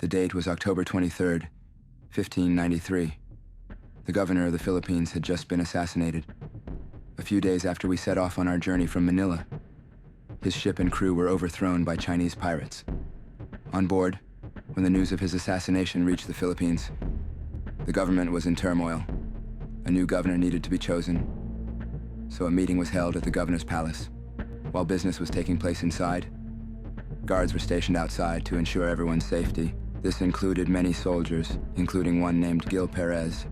The date was October 23rd, 1593. The governor of the Philippines had just been assassinated. A few days after we set off on our journey from Manila, his ship and crew were overthrown by Chinese pirates. On board, when the news of his assassination reached the Philippines, the government was in turmoil. A new governor needed to be chosen, so a meeting was held at the governor's palace. While business was taking place inside, guards were stationed outside to ensure everyone's safety. This included many soldiers, including one named Gil Perez.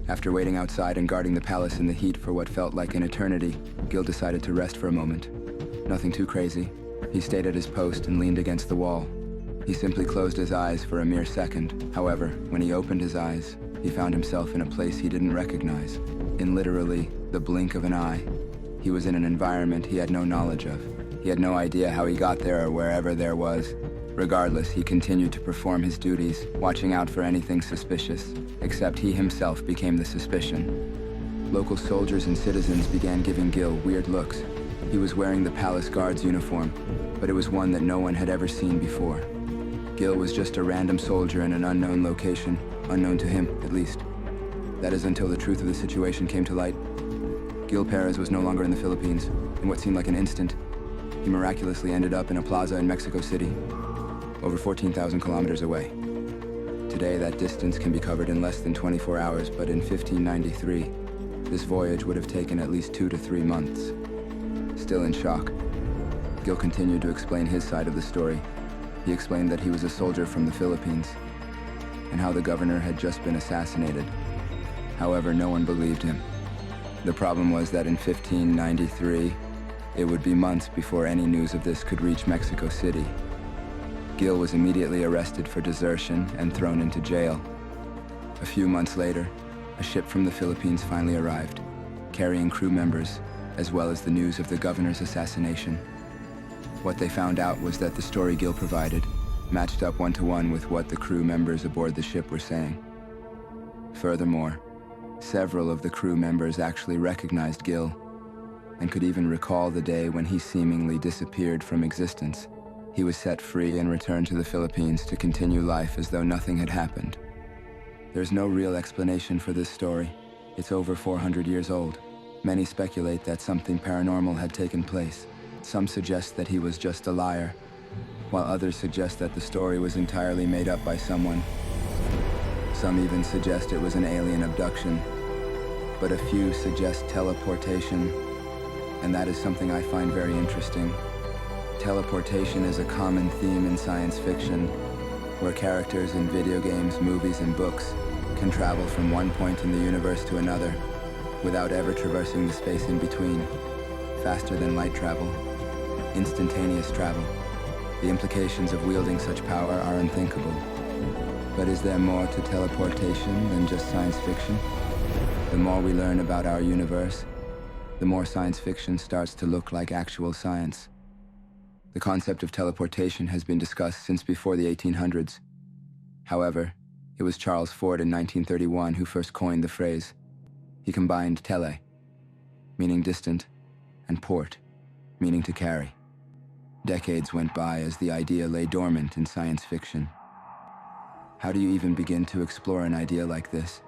After waiting outside and guarding the palace in the heat for what felt like an eternity, Gil decided to rest for a moment. Nothing too crazy. He stayed at his post and leaned against the wall. He simply closed his eyes for a mere second. However, when he opened his eyes, he found himself in a place he didn't recognize. In literally the blink of an eye, he was in an environment he had no knowledge of. He had no idea how he got there or wherever there was. Regardless, he continued to perform his duties, watching out for anything suspicious, except he himself became the suspicion. Local soldiers and citizens began giving Gil weird looks. He was wearing the palace guard's uniform, but it was one that no one had ever seen before. Gil was just a random soldier in an unknown location, unknown to him, at least. That is until the truth of the situation came to light. Gil Perez was no longer in the Philippines. In what seemed like an instant, he miraculously ended up in a plaza in Mexico City, over 14,000 kilometers away. Today, that distance can be covered in less than 24 hours, but in 1593, this voyage would have taken at least 2 to 3 months. Still in shock, Gil continued to explain his side of the story. He explained that he was a soldier from the Philippines, and how the governor had just been assassinated. However, no one believed him. The problem was that in 1593, it would be months before any news of this could reach Mexico City. Gil was immediately arrested for desertion and thrown into jail. A few months later, a ship from the Philippines finally arrived, carrying crew members, as well as the news of the governor's assassination. What they found out was that the story Gil provided matched up one-to-one with what the crew members aboard the ship were saying. Furthermore, several of the crew members actually recognized Gil, and could even recall the day when he seemingly disappeared from existence. He was set free and returned to the Philippines to continue life as though nothing had happened. There's no real explanation for this story. It's over 400 years old. Many speculate that something paranormal had taken place. Some suggest that he was just a liar, while others suggest that the story was entirely made up by someone. Some even suggest it was an alien abduction, but a few suggest teleportation, and that is something I find very interesting. Teleportation is a common theme in science fiction, where characters in video games, movies, and books can travel from one point in the universe to another without ever traversing the space in between. Faster than light travel, instantaneous travel. The implications of wielding such power are unthinkable. But is there more to teleportation than just science fiction? The more we learn about our universe, the more science fiction starts to look like actual science. The concept of teleportation has been discussed since before the 1800s. However, it was Charles Ford in 1931 who first coined the phrase. He combined tele, meaning distant, and port, meaning to carry. Decades went by as the idea lay dormant in science fiction. How do you even begin to explore an idea like this?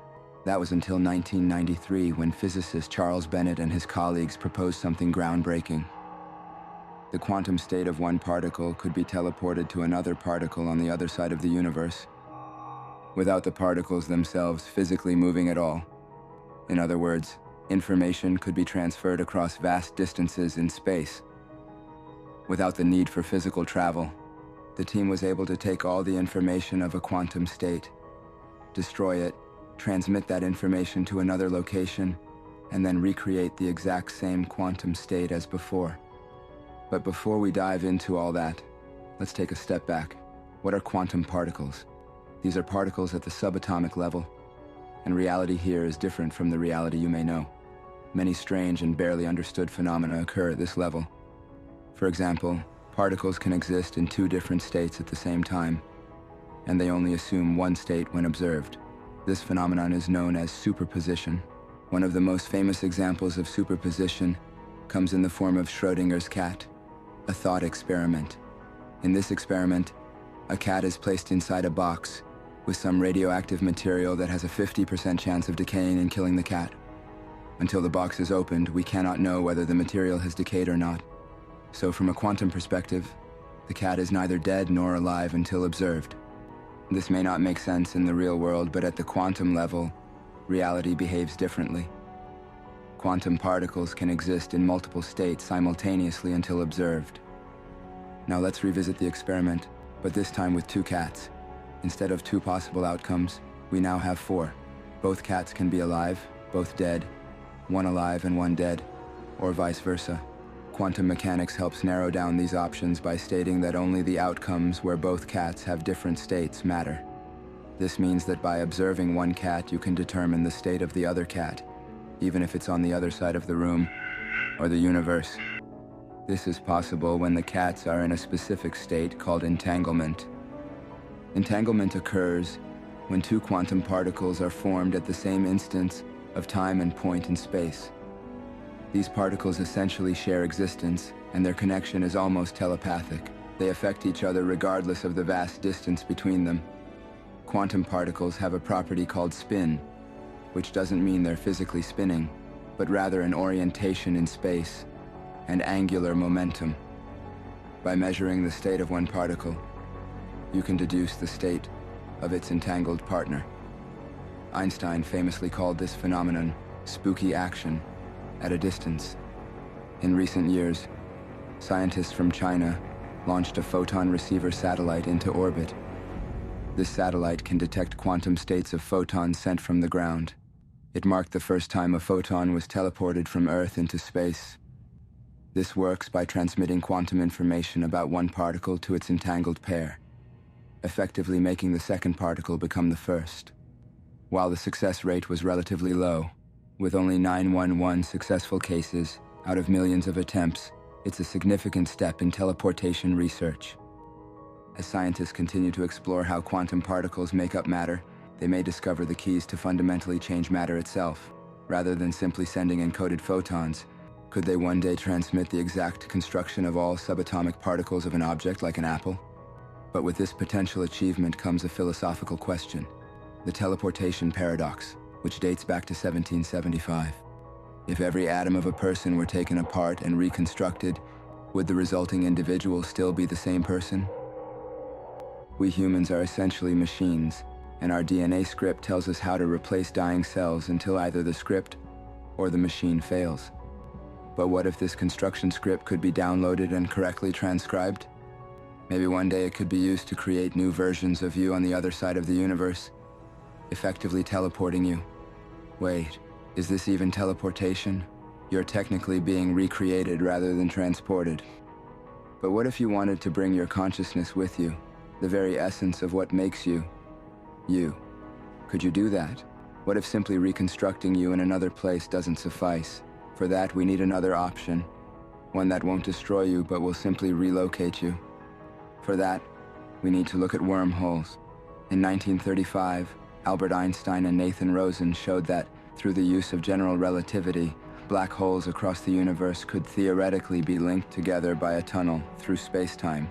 That was until 1993 when physicist Charles Bennett and his colleagues proposed something groundbreaking. The quantum state of one particle could be teleported to another particle on the other side of the universe, without the particles themselves physically moving at all. In other words, information could be transferred across vast distances in space. Without the need for physical travel, the team was able to take all the information of a quantum state, destroy it, transmit that information to another location, and then recreate the exact same quantum state as before. But before we dive into all that, let's take a step back. What are quantum particles? These are particles at the subatomic level, and reality here is different from the reality you may know. Many strange and barely understood phenomena occur at this level. For example, particles can exist in 2 different states at the same time, and they only assume one state when observed. This phenomenon is known as superposition. One of the most famous examples of superposition comes in the form of Schrödinger's cat, a thought experiment. In this experiment, A cat is placed inside a box with some radioactive material that has a 50% chance of decaying and killing the cat. Until the box is opened, we cannot know whether the material has decayed or not. So from a quantum perspective, the cat is neither dead nor alive until observed. This may not make sense in the real world, but at the quantum level, reality behaves differently. Quantum particles can exist in multiple states simultaneously until observed. Now let's revisit the experiment, but this time with 2 cats. Instead of 2 possible outcomes, we now have 4. Both cats can be alive, both dead, 1 alive and 1 dead, or vice versa. Quantum mechanics helps narrow down these options by stating that only the outcomes where both cats have different states matter. This means that by observing one cat, you can determine the state of the other cat, even if it's on the other side of the room or the universe. This is possible when the cats are in a specific state called entanglement. Entanglement occurs when 2 quantum particles are formed at the same instance of time and point in space. These particles essentially share existence, and their connection is almost telepathic. They affect each other regardless of the vast distance between them. Quantum particles have a property called spin, which doesn't mean they're physically spinning, but rather an orientation in space and angular momentum. By measuring the state of one particle, you can deduce the state of its entangled partner. Einstein famously called this phenomenon spooky action at a distance. In recent years, scientists from China launched a photon receiver satellite into orbit. This satellite can detect quantum states of photons sent from the ground. It marked the first time a photon was teleported from Earth into space. This works by transmitting quantum information about one particle to its entangled pair, effectively making the second particle become the first. While the success rate was relatively low, with only 911 successful cases out of millions of attempts, it's a significant step in teleportation research. As scientists continue to explore how quantum particles make up matter, they may discover the keys to fundamentally change matter itself. Rather than simply sending encoded photons, could they one day transmit the exact construction of all subatomic particles of an object like an apple? But with this potential achievement comes a philosophical question: the teleportation paradox, which dates back to 1775. If every atom of a person were taken apart and reconstructed, would the resulting individual still be the same person? We humans are essentially machines, and our DNA script tells us how to replace dying cells until either the script or the machine fails. But what if this construction script could be downloaded and correctly transcribed? Maybe one day it could be used to create new versions of you on the other side of the universe, effectively teleporting you. Wait, is this even teleportation? You're technically being recreated rather than transported. But what if you wanted to bring your consciousness with you, the very essence of what makes you, you? Could you do that? What if simply reconstructing you in another place doesn't suffice? For that, we need another option, one that won't destroy you but will simply relocate you. For that, we need to look at wormholes. In 1935, Albert Einstein and Nathan Rosen showed that, through the use of general relativity, black holes across the universe could theoretically be linked together by a tunnel through space-time,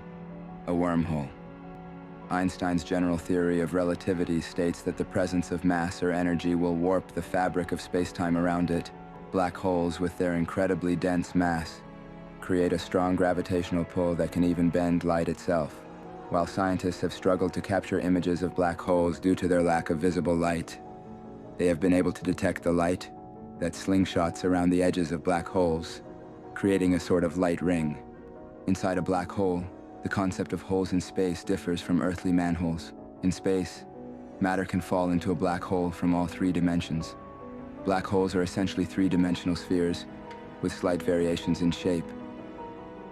a wormhole. Einstein's general theory of relativity states that the presence of mass or energy will warp the fabric of space-time around it. Black holes, with their incredibly dense mass, create a strong gravitational pull that can even bend light itself. While scientists have struggled to capture images of black holes due to their lack of visible light, they have been able to detect the light that slingshots around the edges of black holes, creating a sort of light ring. Inside a black hole, the concept of holes in space differs from earthly manholes. In space, matter can fall into a black hole from all 3 dimensions. Black holes are essentially 3-dimensional spheres with slight variations in shape.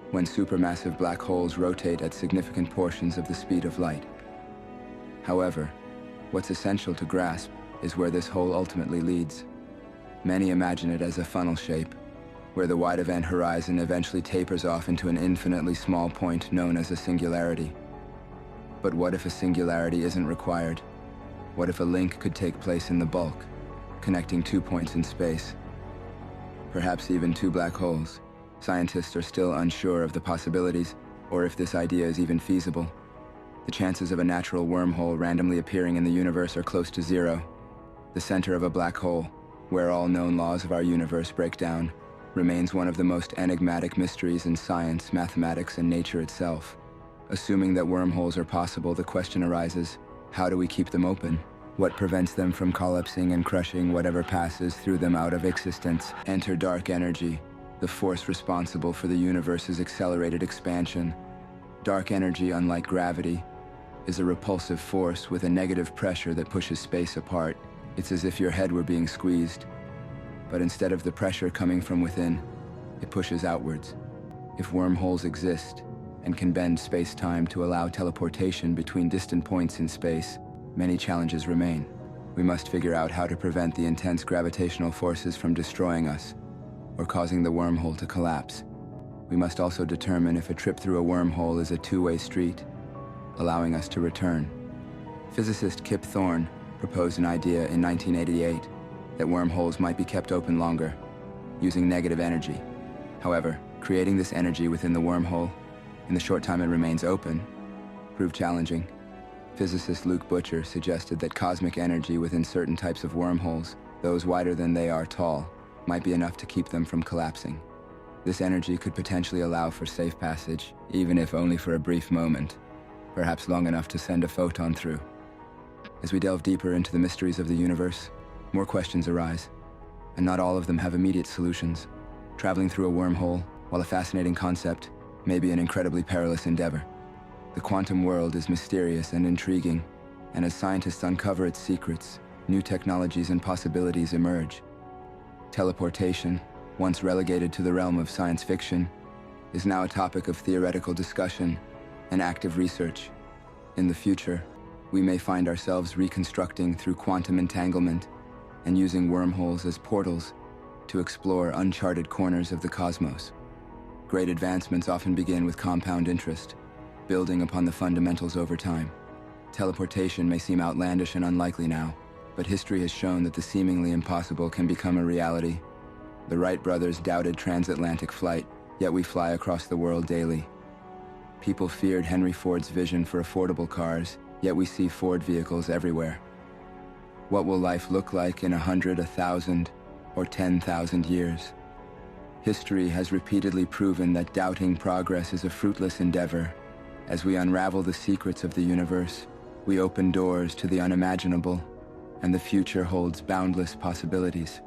When supermassive black holes rotate at significant portions of the speed of light. However, what's essential to grasp is where this hole ultimately leads. Many imagine it as a funnel shape, where the wide event horizon eventually tapers off into an infinitely small point known as a singularity. But what if a singularity isn't required? What if a link could take place in the bulk, connecting 2 points in space? Perhaps even 2 black holes. Scientists are still unsure of the possibilities, or if this idea is even feasible. The chances of a natural wormhole randomly appearing in the universe are close to zero. The center of a black hole, where all known laws of our universe break down, remains one of the most enigmatic mysteries in science, mathematics, and nature itself. Assuming that wormholes are possible, the question arises, how do we keep them open? What prevents them from collapsing and crushing whatever passes through them out of existence? Enter dark energy, the force responsible for the universe's accelerated expansion. Dark energy, unlike gravity, is a repulsive force with a negative pressure that pushes space apart. It's as if your head were being squeezed. But instead of the pressure coming from within, it pushes outwards. If wormholes exist and can bend space-time to allow teleportation between distant points in space, many challenges remain. We must figure out how to prevent the intense gravitational forces from destroying us or causing the wormhole to collapse. We must also determine if a trip through a wormhole is a two-way street, allowing us to return. Physicist Kip Thorne proposed an idea in 1988 that wormholes might be kept open longer, using negative energy. However, creating this energy within the wormhole, in the short time it remains open, proved challenging. Physicist Luke Butcher suggested that cosmic energy within certain types of wormholes, those wider than they are tall, might be enough to keep them from collapsing. This energy could potentially allow for safe passage, even if only for a brief moment, perhaps long enough to send a photon through. As we delve deeper into the mysteries of the universe, more questions arise, and not all of them have immediate solutions. Traveling through a wormhole, while a fascinating concept, may be an incredibly perilous endeavor. The quantum world is mysterious and intriguing, and as scientists uncover its secrets, new technologies and possibilities emerge. Teleportation, once relegated to the realm of science fiction, is now a topic of theoretical discussion and active research. In the future, we may find ourselves reconstructing through quantum entanglement and using wormholes as portals to explore uncharted corners of the cosmos. Great advancements often begin with compound interest, building upon the fundamentals over time. Teleportation may seem outlandish and unlikely now, but history has shown that the seemingly impossible can become a reality. The Wright brothers doubted transatlantic flight, yet we fly across the world daily. People feared Henry Ford's vision for affordable cars, yet we see Ford vehicles everywhere. What will life look like in 100, 1,000, or 10,000 years? History has repeatedly proven that doubting progress is a fruitless endeavor. As we unravel the secrets of the universe, we open doors to the unimaginable, and the future holds boundless possibilities.